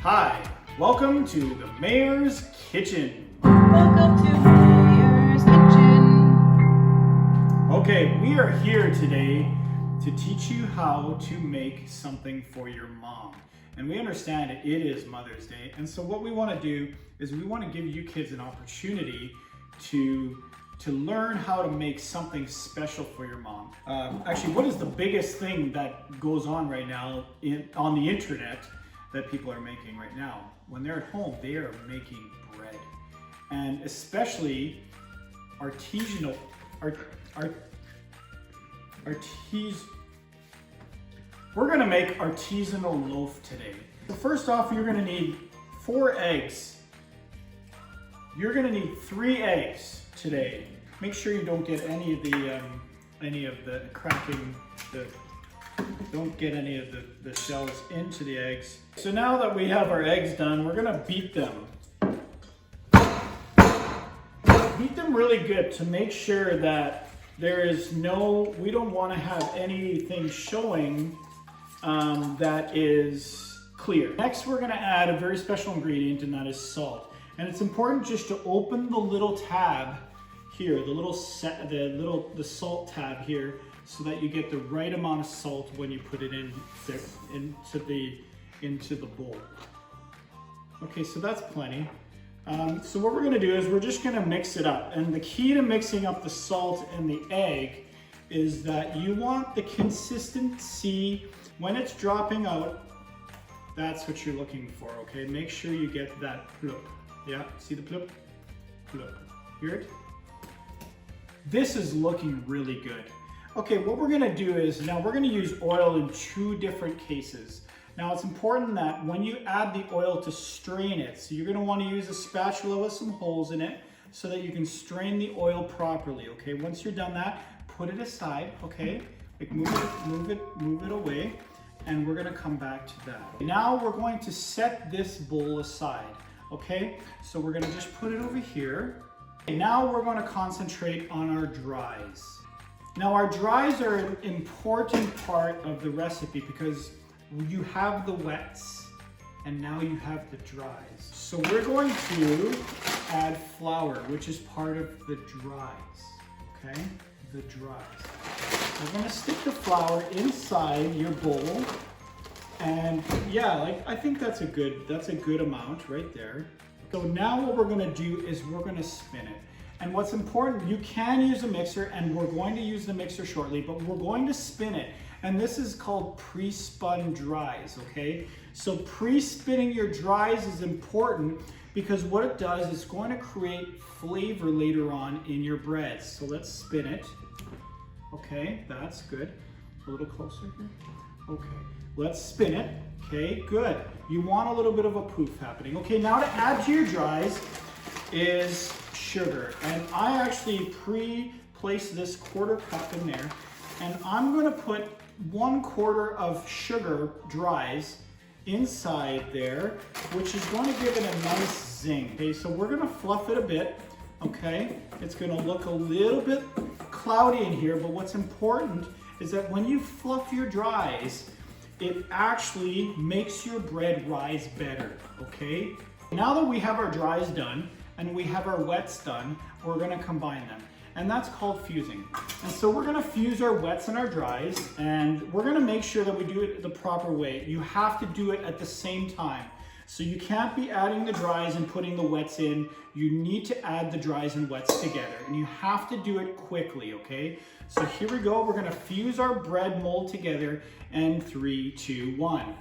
Hi, welcome to the Mayor's Kitchen. Welcome to Mayor's Kitchen. Okay, we are here today to teach you how to make something for your mom. And we understand it is Mother's Day. And so what we want to do is we want to give you kids an opportunity to learn how to make something special for your mom. Actually, what is the biggest thing that goes on right now on the internet that people are making right now? When they're at home, they are making bread. And especially artisanal, we're gonna make artisanal loaf today. So first off, you're gonna need 4 eggs. You're gonna need 3 eggs today. Make sure you don't get any of the cracking, don't get any of the shells into the eggs. So now that we have our eggs done, we're gonna beat them. Beat them really good to make sure that we don't wanna have anything showing that is clear. Next, we're gonna add a very special ingredient, and that is salt. And it's important just to open the little tab here, the salt tab here, so that you get the right amount of salt when you put it into the bowl. Okay, so that's plenty. So what we're gonna do is we're just gonna mix it up. And the key to mixing up the salt and the egg is that you want the consistency when it's dropping out. That's what you're looking for, okay? Make sure you get that plop. Yeah, see the plop? Plop. Hear it? This is looking really good. Okay, what we're gonna do is now we're gonna use oil in 2 different cases. Now it's important that when you add the oil to strain it, so you're gonna wanna use a spatula with some holes in it so that you can strain the oil properly, okay? Once you're done that, put it aside, okay? Like move it away, and we're gonna come back to that. Now we're going to set this bowl aside, okay? So we're gonna just put it over here. Now we're going to concentrate on our dries. Now our dries are an important part of the recipe because you have the wets and now you have the dries. So we're going to add flour, which is part of the dries, okay? The dries. We're going to stick the flour inside your bowl, and yeah, I think that's a good amount right there. So now what we're gonna do is we're gonna spin it. And what's important, you can use a mixer, and we're going to use the mixer shortly, but we're going to spin it. And this is called pre-spun dries, okay? So pre-spinning your dries is important because what it does is going to create flavor later on in your breads. So let's spin it. Okay, that's good. A little closer here. Okay, let's spin it. Okay, good. You want a little bit of a poof happening. Okay, now to add to your dries is sugar. And I actually pre-placed this 1/4 cup in there. And I'm gonna put 1/4 of sugar dries inside there, which is going to give it a nice zing. Okay, so we're gonna fluff it a bit, okay? It's gonna look a little bit cloudy in here, but what's important is that when you fluff your dries, it actually makes your bread rise better, okay? Now that we have our dries done and we have our wets done, we're gonna combine them. And that's called fusing. And so we're gonna fuse our wets and our dries, and we're gonna make sure that we do it the proper way. You have to do it at the same time. So you can't be adding the dries and putting the wets in. You need to add the dries and wets together, and you have to do it quickly, okay? So here we go, we're gonna fuse our bread mold together, and 3, 2, 1.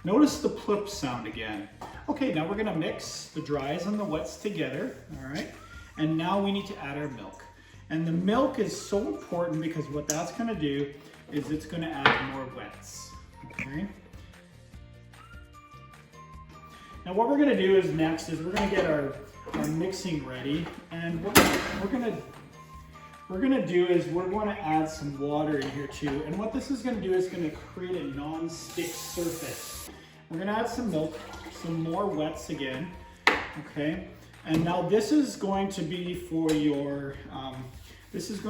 Notice the plop sound again. Okay, now we're gonna mix the dries and the wets together, all right? And now we need to add our milk. And the milk is so important because what that's gonna do is it's gonna add more wets, okay? Now what we're gonna do is next is we're gonna get our mixing ready, and what we're gonna do is we're going to add some water in here too. And what this is gonna do is gonna create a non-stick surface. We're gonna add some milk, some more wets again, okay? And now this is going to be for your, this is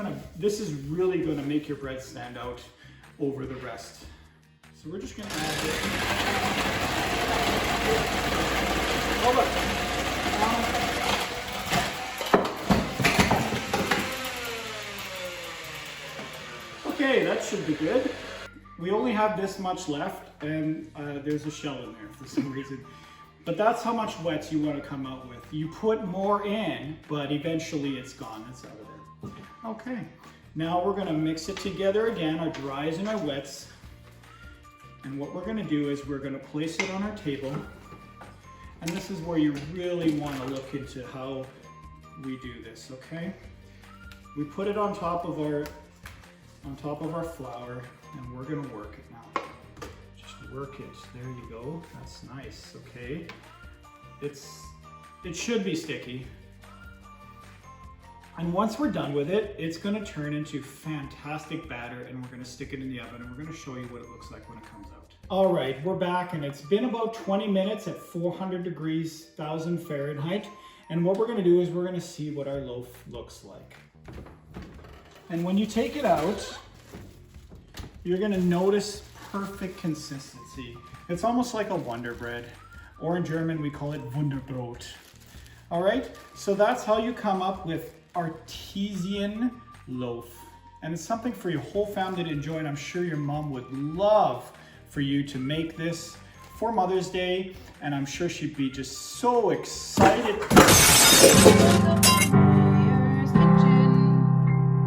really gonna make your bread stand out. over the rest. So we're just gonna add this. Hold up. Okay, that should be good. We only have this much left, and there's a shell in there for some reason. But that's how much wet you want to come out with. You put more in, but eventually it's gone, it's out of there. Okay, now we're gonna mix it together again, our dries and our wets. And what we're gonna do is we're gonna place it on our table. And this is where you really wanna look into how we do this, okay? We put it on top of our flour, and we're gonna work it now. Just work it, there you go, that's nice, okay? It should be sticky. And once we're done with it, it's gonna turn into fantastic batter, and we're gonna stick it in the oven, and we're gonna show you what it looks like when it comes out. All right, we're back, and it's been about 20 minutes at 400 degrees, 1000 Fahrenheit. And what we're gonna do is we're gonna see what our loaf looks like. And when you take it out, you're gonna notice perfect consistency. It's almost like a Wonder Bread, or in German we call it Wunderbrot. All right, so that's how you come up with artesian loaf. And it's something for your whole family to enjoy, and I'm sure your mom would love for you to make this for Mother's Day, and I'm sure she'd be just so excited.